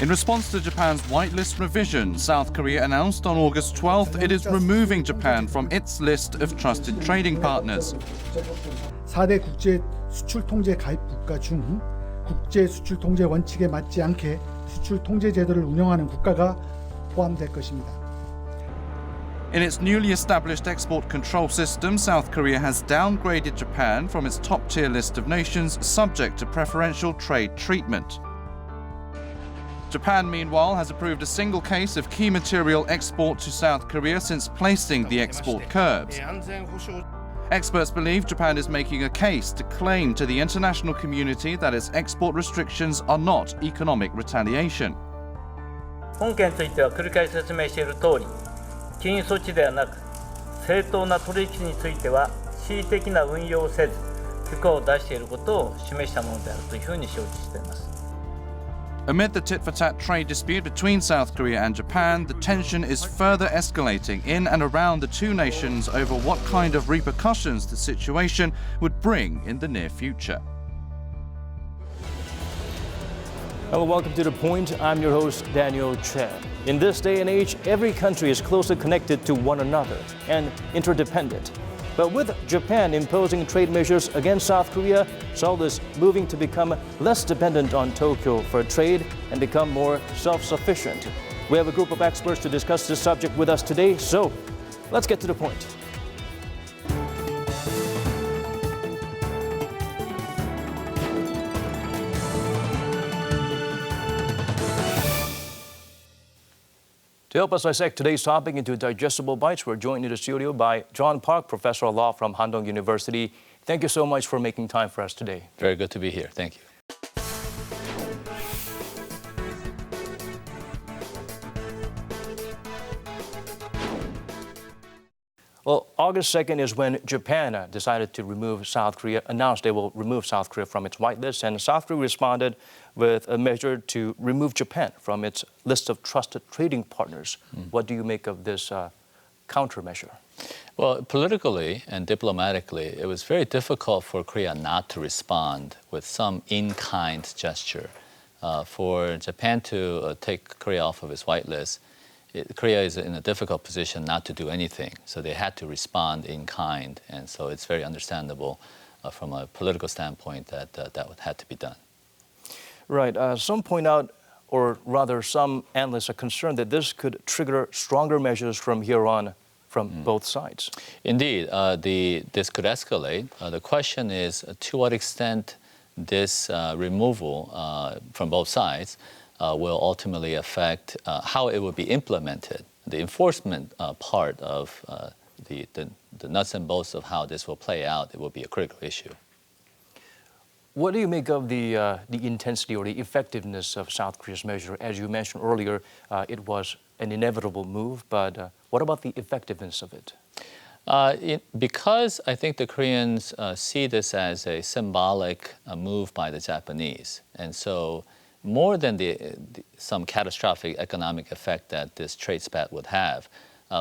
In response to Japan's whitelist revision, South Korea announced on August 12th it is removing Japan from its list of trusted trading partners. 4대 국제 수출 통제 가입 국가 중 국제 수출 통제 원칙에 맞지 않게 수출 통제 제도를 운영하는 국가가 포함될 것입니다. In its newly established export control system, South Korea has downgraded Japan from its top-tier list of nations subject to preferential trade treatment. Japan, meanwhile, has approved a single case of key material export to South Korea since placing the export curbs. Experts believe Japan is making a case to claim to the international community that its export restrictions are not economic retaliation. 本件については繰り返し説明している通り、禁輸措置ではなく、正当な取引については恣意的な運用をせず、許可を出していることを示したものであるというふうに承知しています。Amid the tit-for-tat trade dispute between South Korea and Japan, the tension is further escalating in and around the two nations over what kind of repercussions the situation would bring in the near future. Hello, welcome to The Point. I'm your host, Daniel Chen. In this day and age, every country is closely connected to one another and interdependent. But with Japan imposing trade measures against South Korea, Seoul is moving to become less dependent on Tokyo for trade and become more self-sufficient. We have a group of experts to discuss this subject with us today, so let's get to the point. To help us dissect today's topic into digestible bites, we're joined in the studio by John Park, Professor of Law from Handong University. Thank you so much for making time for us today. Very good to be here. Thank you. Well, August 2nd is when Japan decided to announced they will remove South Korea from its whitelist, and South Korea responded with a measure to remove Japan from its list of trusted trading partners. What do you make of this countermeasure? Well, politically and diplomatically, it was very difficult for Korea not to respond with some in-kind gesture. For Japan to take Korea off of its whitelist, Korea is in a difficult position not to do anything, so they had to respond in kind, and so it's very understandable from a political standpoint that that had to be done. Right. Some point out, or rather some analysts are concerned that this could trigger stronger measures from here on from both sides. Indeed, this could escalate. The question is to what extent this removal from both sides will ultimately affect how it will be implemented. The enforcement part of the nuts and bolts of how this will play out, it will be a critical issue. What do you make of the intensity or the effectiveness of South Korea's measure? As you mentioned earlier, it was an inevitable move, but what about the effectiveness of it? Because I think the Koreans see this as a symbolic move by the Japanese, and so more than some catastrophic economic effect that this trade spat would have,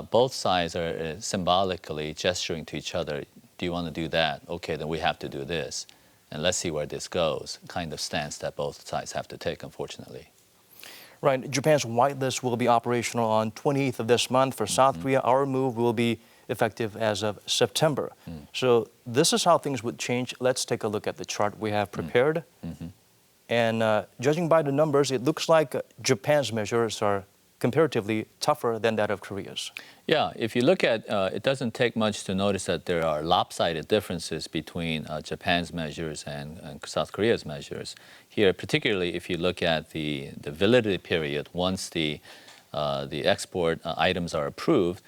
both sides are symbolically gesturing to each other. Do you want to do that? Okay, then we have to do this. And let's see where this goes, kind of stance that both sides have to take, unfortunately. Right. Japan's whitelist will be operational on 28th of this month. For South Korea, our move will be effective as of September. So this is how things would change. Let's take a look at the chart we have prepared. And judging by the numbers, it looks like Japan's measures are comparatively tougher than that of Korea's. Yeah, if you look at, it doesn't take much to notice that there are lopsided differences between Japan's measures and South Korea's measures. Here, particularly if you look at the validity period, once the export items are approved,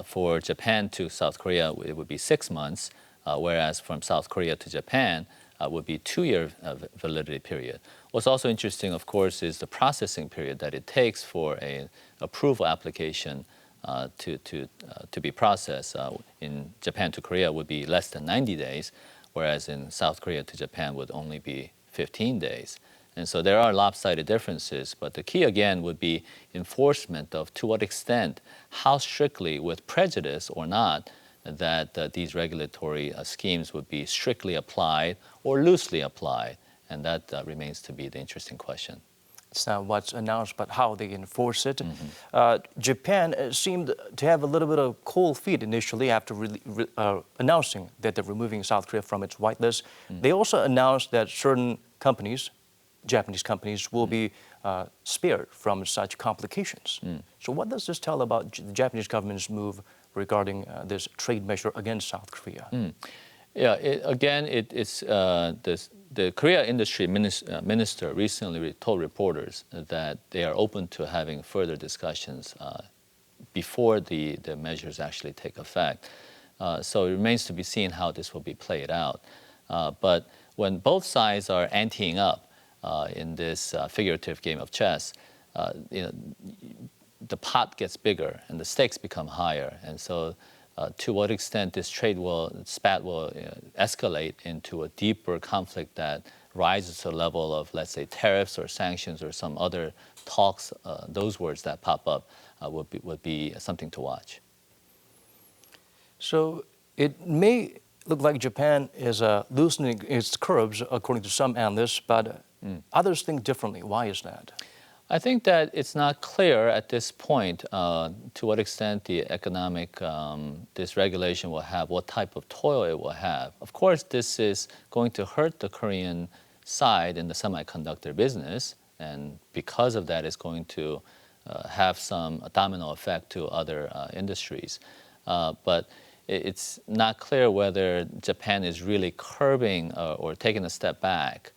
for Japan to South Korea, it would be 6 months, whereas from South Korea to Japan, would be 2-year validity period. What's also interesting, of course, is the processing period that it takes for an approval application to be processed. In Japan to Korea would be less than 90 days, whereas in South Korea to Japan would only be 15 days. And so there are lopsided differences, but the key again would be enforcement of to what extent, how strictly, with prejudice or not, that these regulatory schemes would be strictly applied or loosely applied. And that remains to be the interesting question. It's not what's announced, but how they enforce it. Japan seemed to have a little bit of cold feet initially after announcing that they're removing South Korea from its whitelist. They also announced that certain companies, Japanese companies, will be spared from such complications. So what does this tell about the Japanese government's move regarding this trade measure against South Korea? Yeah, the Korea industry minister recently told reporters that they are open to having further discussions before the measures actually take effect. So it remains to be seen how this will be played out. But when both sides are anteing up in this figurative game of chess, the pot gets bigger and the stakes become higher. And so to what extent this spat will escalate into a deeper conflict that rises to the level of, let's say, tariffs or sanctions or some other talks, those words that pop up would be something to watch. So it may look like Japan is loosening its curbs, according to some analysts, but others think differently. Why is that? I think that it's not clear at this point to what extent the economic, this regulation will have, what type of toll it will have. Of course, this is going to hurt the Korean side in the semiconductor business, and because of that, it's going to have some domino effect to other industries. But it's not clear whether Japan is really curbing or taking a step back.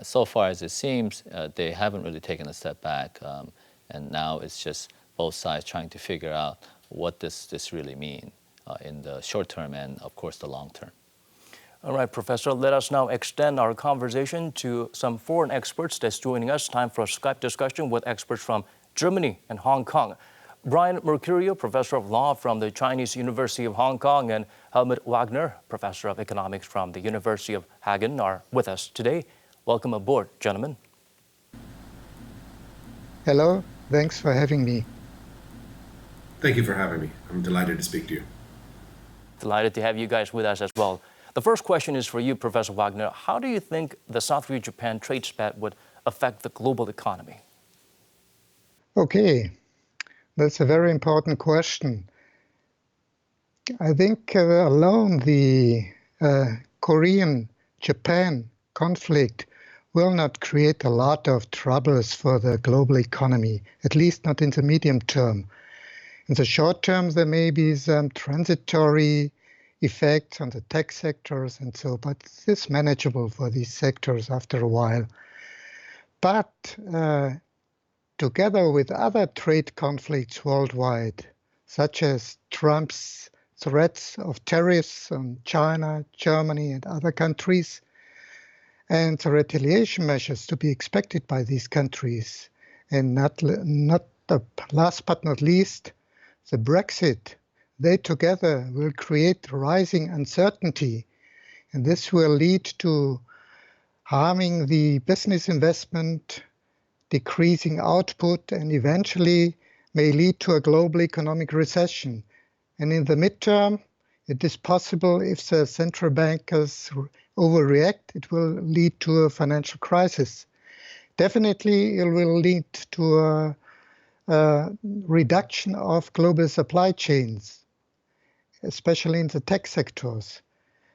So far as it seems, they haven't really taken a step back, and now it's just both sides trying to figure out what this really mean in the short term and, of course, the long term. All right, Professor, let us now extend our conversation to some foreign experts that's joining us. Time for a Skype discussion with experts from Germany and Hong Kong. Brian Mercurio, Professor of Law from the Chinese University of Hong Kong, and Helmut Wagner, Professor of Economics from the University of Hagen, are with us today. Welcome aboard, gentlemen. Hello, thanks for having me. Thank you for having me. I'm delighted to speak to you. Delighted to have you guys with us as well. The first question is for you, Professor Wagner. How do you think the South Korea-Japan trade spat would affect the global economy? Okay, that's a very important question. I think alone the Korean-Japan conflict will not create a lot of troubles for the global economy, at least not in the medium term. In the short term, there may be some transitory effects on the tech sectors and so, but it's manageable for these sectors after a while. But together with other trade conflicts worldwide, such as Trump's threats of tariffs on China, Germany, and other countries, and the retaliation measures to be expected by these countries, and not last but not least, the Brexit, they together will create rising uncertainty, and this will lead to harming the business investment, decreasing output, and eventually may lead to a global economic recession. And in the midterm, it is possible if the central bankers overreact, it will lead to a financial crisis. Definitely, it will lead to a reduction of global supply chains, especially in the tech sectors.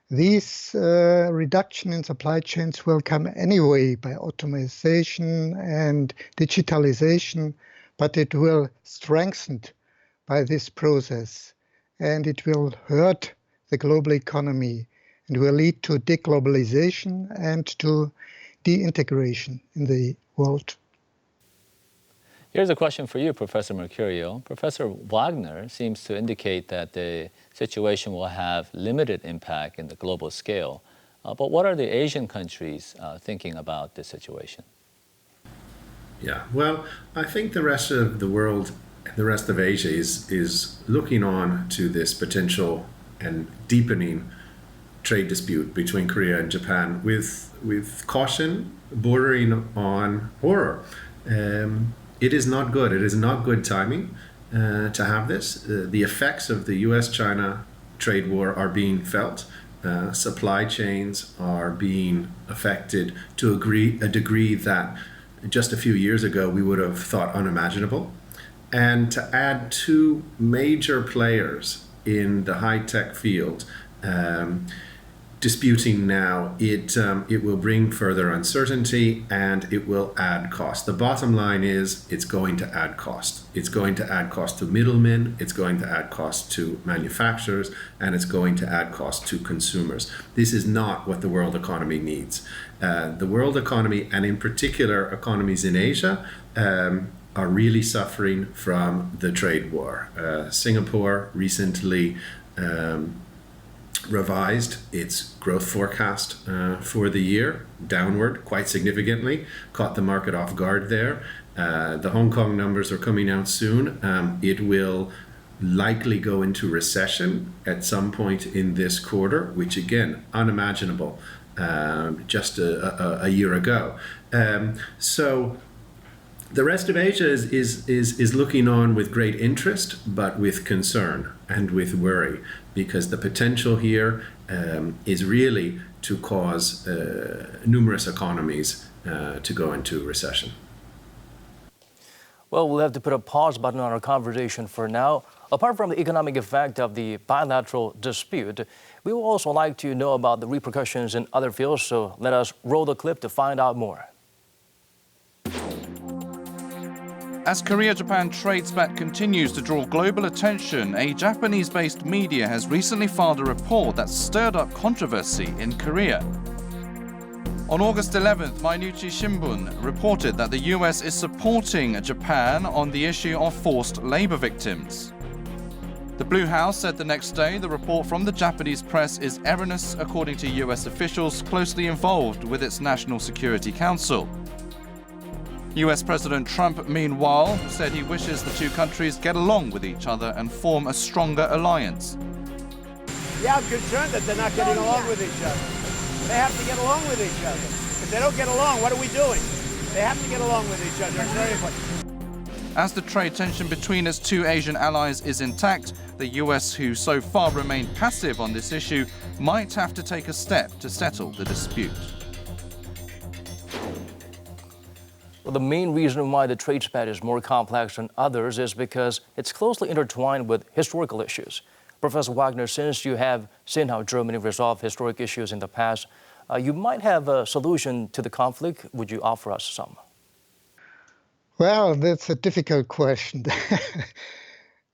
These reduction in supply chains will come anyway by automation and digitalization, but it will strengthen by this process, and it will hurt the global economy and will lead to deglobalization and to deintegration in the world. Here's a question for you, Professor Mercurio. Professor Wagner seems to indicate that the situation will have limited impact in the global scale. But what are the Asian countries thinking about this situation? Yeah, well, I think the rest of the world, the rest of Asia is looking on to this potential and deepening trade dispute between Korea and Japan with caution bordering on horror. It is not good. It is not good timing to have this. The effects of the US-China trade war are being felt. Supply chains are being affected to a degree that just a few years ago we would have thought unimaginable. And to add two major players in the high-tech field disputing now, it will bring further uncertainty and it will add cost. The bottom line is it's going to add cost. It's going to add cost to middlemen, it's going to add cost to manufacturers, and it's going to add cost to consumers. This is not what the world economy needs. The world economy, and in particular economies in Asia, are really suffering from the trade war. Singapore recently revised its growth forecast for the year downward quite significantly, caught the market off guard there. The Hong Kong numbers are coming out soon. It will likely go into recession at some point in this quarter, which again, unimaginable just a year ago. So the rest of Asia is looking on with great interest, but with concern and with worry, because the potential here is really to cause numerous economies to go into recession. Well, we'll have to put a pause button on our conversation for now. Apart from the economic effect of the bilateral dispute, we would also like to know about the repercussions in other fields, so let us roll the clip to find out more. As Korea-Japan trade spat continues to draw global attention, a Japanese-based media has recently filed a report that stirred up controversy in Korea. On August 11th, Mainichi Shimbun reported that the US is supporting Japan on the issue of forced labor victims. The Blue House said the next day the report from the Japanese press is erroneous, according to US officials closely involved with its National Security Council. US President Trump, meanwhile, said he wishes the two countries get along with each other and form a stronger alliance. Yeah, I'm concerned that they're not getting along with each other. They have to get along with each other. If they don't get along, what are we doing? They have to get along with each other. It's very important. As the trade tension between its two Asian allies is intact, the US, who so far remained passive on this issue, might have to take a step to settle the dispute. Well, the main reason why the trade spat is more complex than others is because it's closely intertwined with historical issues. Professor Wagner, since you have seen how Germany resolved historic issues in the past, you might have a solution to the conflict. Would you offer us some? Well, that's a difficult question,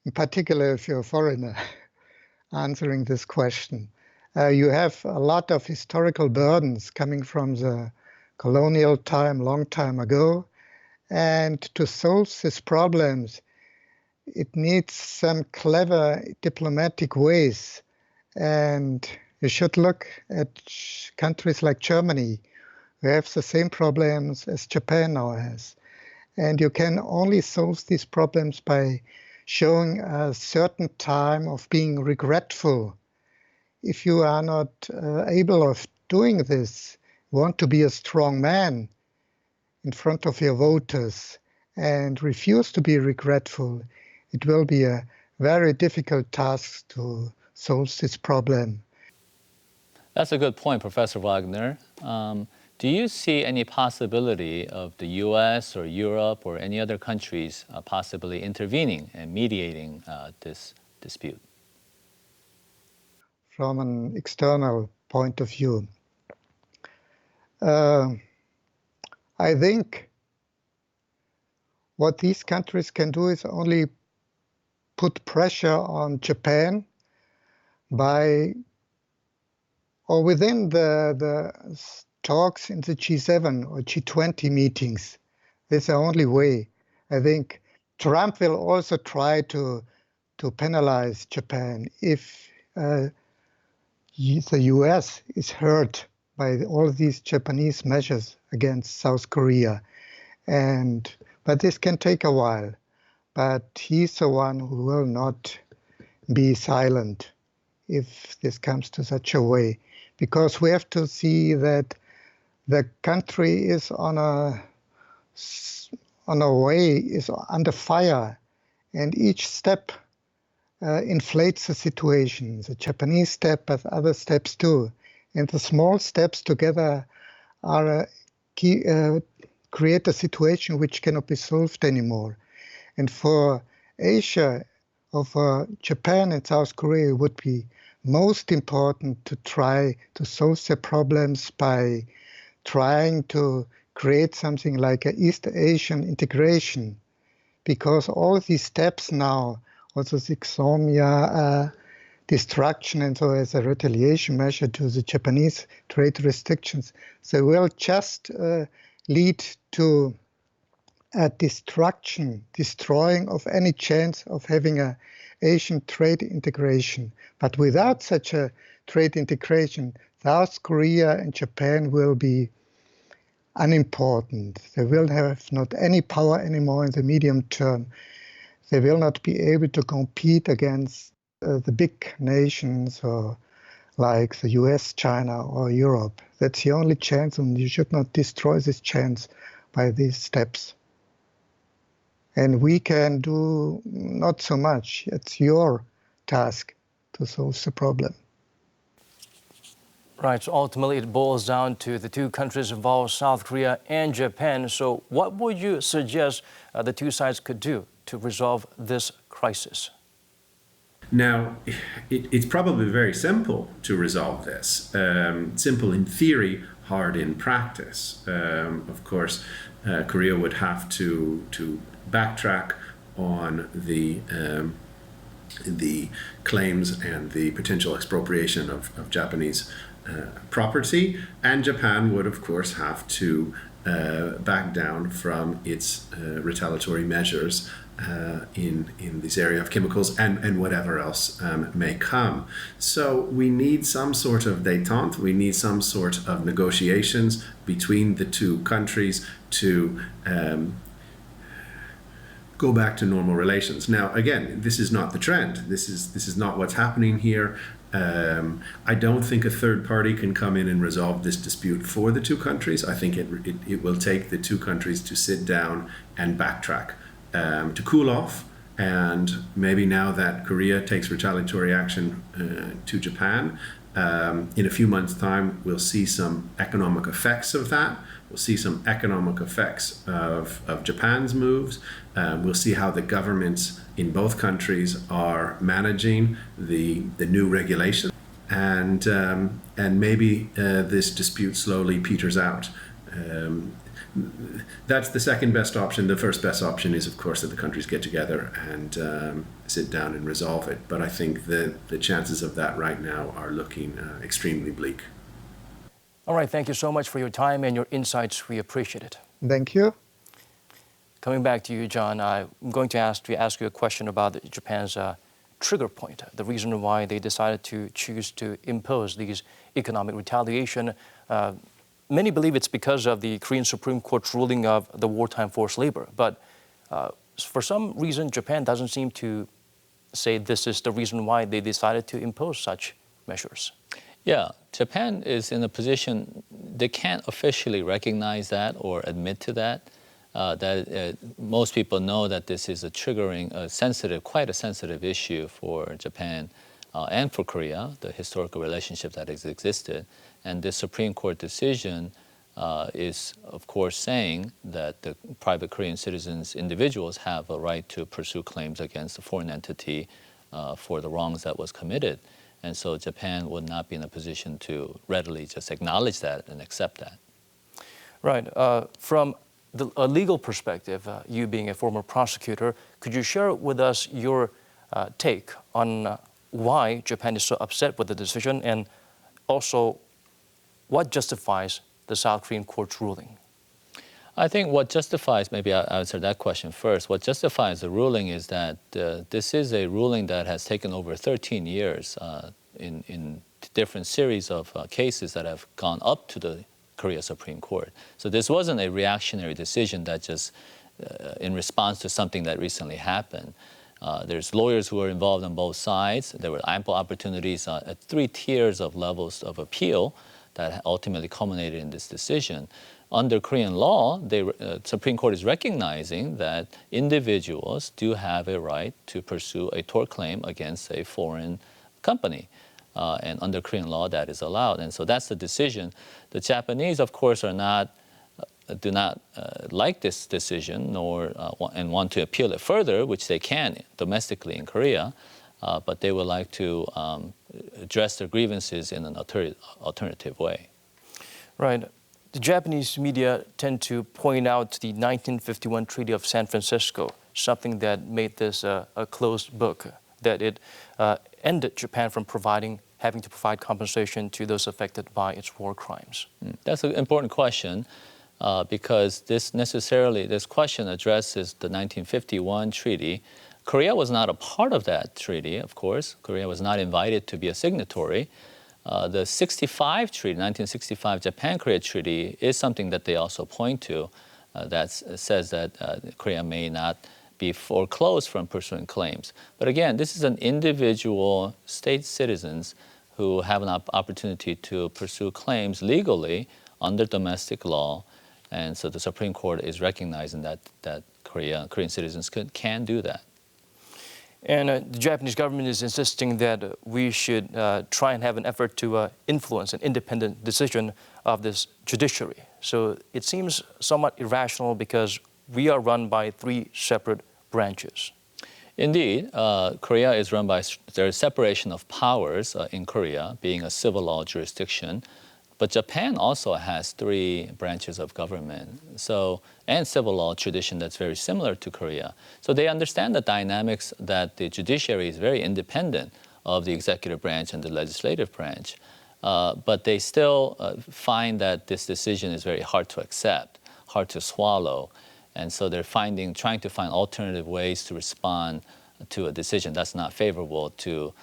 in particular if you're a foreigner answering this question. You have a lot of historical burdens coming from the colonial time, long time ago. And to solve these problems, it needs some clever diplomatic ways. And you should look at countries like Germany, who have the same problems as Japan now has. And you can only solve these problems by showing a certain time of being regretful. If you are not able of doing this, want to be a strong man in front of your voters and refuse to be regretful, it will be a very difficult task to solve this problem. That's a good point, Professor Wagner. Do you see any possibility of the US or Europe or any other countries possibly intervening and mediating this dispute? From an external point of view, I think what these countries can do is only put pressure on Japan by, or within the talks in the G7 or G20 meetings. That's the only way. I think Trump will also try to penalize Japan if the US is hurt by all these Japanese measures against South Korea. But this can take a while. But he's the one who will not be silent if this comes to such a way. Because we have to see that the country is on a way, is under fire. And each step inflates the situation. The Japanese step, but other steps too. And the small steps together are create a situation which cannot be solved anymore. And for Asia, or for Japan and South Korea, it would be most important to try to solve their problems by trying to create something like an East Asian integration, because all these steps now, also the Xomia destruction and so as a retaliation measure to the Japanese trade restrictions, they will just lead to a destroying of any chance of having a Asian trade integration. But without such a trade integration, South Korea and Japan will be unimportant. They will have not any power anymore in the medium term. They will not be able to compete against the big nations or like the US, China, or Europe. That's the only chance, and you should not destroy this chance by these steps. And we can do not so much. It's your task to solve the problem. Right, so ultimately it boils down to the two countries involved, South Korea and Japan. So what would you suggest the two sides could do to resolve this crisis? Now, it's probably very simple to resolve this. Simple in theory, hard in practice. Of course, Korea would have to backtrack on the claims and the potential expropriation of Japanese property, and Japan would, of course, have to back down from its retaliatory measures in this area of chemicals and whatever else may come. So we need some sort of détente, we need some sort of negotiations between the two countries to go back to normal relations. Now, again, this is not the trend. This is not what's happening here. I don't think a third party can come in and resolve this dispute for the two countries. I think it will take the two countries to sit down and backtrack, to cool off. And maybe now that Korea takes retaliatory action to Japan, in a few months' time, we'll see some economic effects of that. We'll see some economic effects of Japan's moves. We'll see how the governments in both countries are managing the new regulations, and maybe this dispute slowly peters out. That's the second best option. The first best option is, of course, that the countries get together and sit down and resolve it. But I think the chances of that right now are looking extremely bleak. All right, thank you so much for your time and your insights. We appreciate it. Thank you. Coming back to you, John, I'm going to ask you a question about Japan's trigger point, the reason why they decided to choose to impose these economic retaliation. Many believe it's because of the Korean Supreme Court's ruling of the wartime forced labor. But for some reason, Japan doesn't seem to say this is the reason why they decided to impose such measures. Yeah, Japan is in a position, they can't officially recognize that or admit to that. Most people know that this is quite a sensitive issue for Japan and for Korea, the historical relationship that has existed. And this Supreme Court decision is, of course, saying that the private Korean citizens, individuals, have a right to pursue claims against a foreign entity for the wrongs that was committed. And so Japan would not be in a position to readily just acknowledge that and accept that. Right. From a legal perspective, you being a former prosecutor, could you share with us your take on why Japan is so upset with the decision, and also what justifies the South Korean court's ruling? I think what justifies, maybe I'll answer that question first. What justifies the ruling is that this is a ruling that has taken over 13 years in different series of cases that have gone up to the Korea Supreme Court. So this wasn't a reactionary decision that just in response to something that recently happened. There's lawyers who are involved on both sides. There were ample opportunities at 3 tiers of levels of appeal that ultimately culminated in this decision. Under Korean law, the Supreme Court is recognizing that individuals do have a right to pursue a tort claim against a foreign company. And under Korean law, that is allowed. And so that's the decision. The Japanese, of course, are not do not like this decision nor and want to appeal it further, which they can domestically in Korea, but they would like to address their grievances in an alternative way. Right. The Japanese media tend to point out the 1951 Treaty of San Francisco, something that made this a closed book, that it ended Japan from having to provide compensation to those affected by its war crimes. That's an important question because this question addresses the 1951 treaty. Korea was not a part of that treaty, of course. Korea was not invited to be a signatory. The 1965 Japan-Korea Treaty is something that they also point to that says that Korea may not be foreclosed from pursuing claims. But again, this is an individual state citizens who have an opportunity to pursue claims legally under domestic law. And so the Supreme Court is recognizing that Korean citizens can do that. And the Japanese government is insisting that we should try and have an effort to influence an independent decision of this judiciary. So it seems somewhat irrational because we are run by three separate branches. Indeed, Korea is run by, there is separation of powers in Korea, being a civil law jurisdiction. But Japan also has three branches of government, and civil law tradition that's very similar to Korea. So they understand the dynamics that the judiciary is very independent of the executive branch and the legislative branch. But they still find that this decision is very hard to accept, hard to swallow. And so they're trying to find alternative ways to respond to a decision that's not favorable to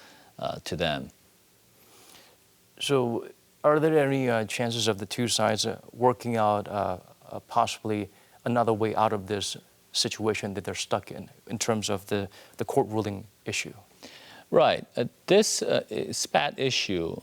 them. So are there any chances of the two sides working out possibly another way out of this situation that they're stuck in terms of the court ruling issue? Right. This Spat issue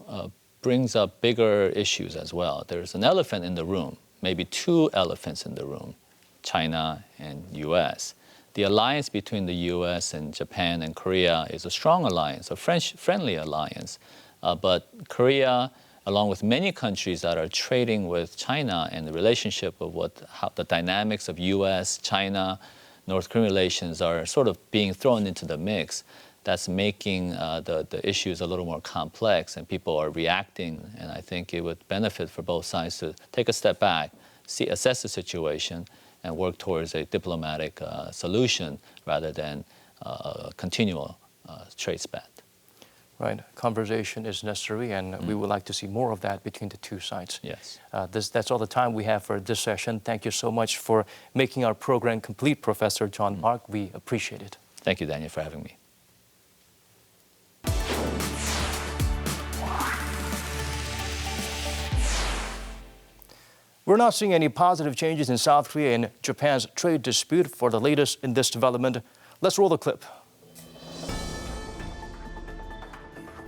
brings up bigger issues as well. There's an elephant in the room, maybe two elephants in the room, China and U.S. The alliance between the U.S. and Japan and Korea is a strong alliance, a friendly alliance. But Korea, along with many countries that are trading with China and the relationship of how the dynamics of U.S., China, North Korean relations are sort of being thrown into the mix. That's making the issues a little more complex, and people are reacting. And I think it would benefit for both sides to take a step back, assess the situation, and work towards a diplomatic solution rather than a continual trade spat. Right. Conversation is necessary, and we would like to see more of that between the two sides. Yes. That's all the time we have for this session. Thank you so much for making our program complete, Professor John Park. We appreciate it. Thank you, Daniel, for having me. We're not seeing any positive changes in South Korea and Japan's trade dispute. For the latest in this development, let's roll the clip.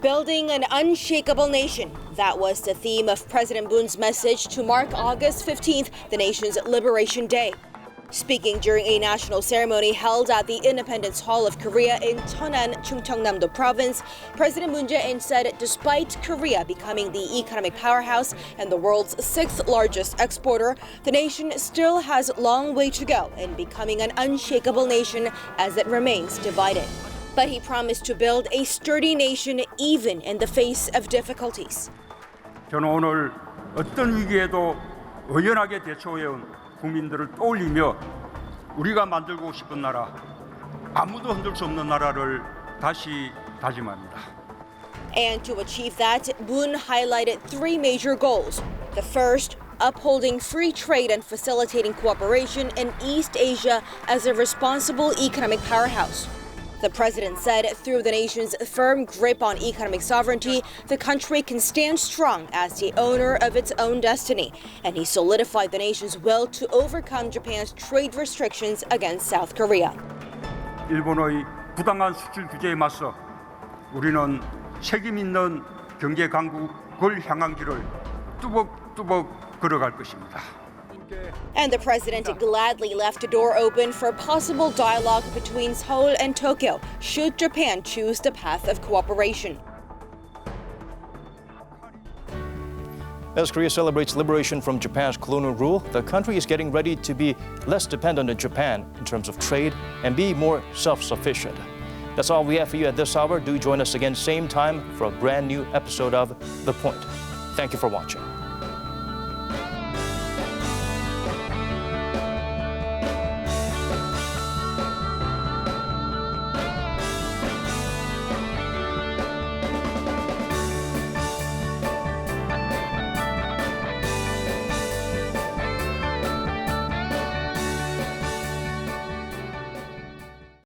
Building an unshakable nation. That was the theme of President Moon's message to mark August 15th, the nation's Liberation Day. Speaking during a national ceremony held at the Independence Hall of Korea in Cheonan, Chungcheongnam-do Province, President Moon Jae-in said despite Korea becoming the economic powerhouse and the world's sixth largest exporter, the nation still has a long way to go in becoming an unshakable nation as it remains divided. But he promised to build a sturdy nation even in the face of difficulties. 저는 오늘 어떤 위기에도 의연하게 대처해온 국민들을 떠올리며 우리가 만들고 싶은 나라, 아무도 흔들 수 없는 나라를 다시 다짐합니다. And to achieve that, Moon highlighted three major goals. The first, upholding free trade and facilitating cooperation in East Asia as a responsible economic powerhouse. The president said through the nation's firm grip on economic sovereignty, the country can stand strong as the owner of its own destiny. And he solidified the nation's will to overcome Japan's trade restrictions against South Korea. 일본의 부당한 수출 규제에 맞서 우리는 책임 있는 경제 강국을 향한 길을 뚜벅뚜벅 걸어갈 것입니다. And the president gladly left a door open for possible dialogue between Seoul and Tokyo, should Japan choose the path of cooperation. As Korea celebrates liberation from Japan's colonial rule, the country is getting ready to be less dependent on Japan in terms of trade and be more self-sufficient. That's all we have for you at this hour. Do join us again same time for a brand new episode of The Point. Thank you for watching.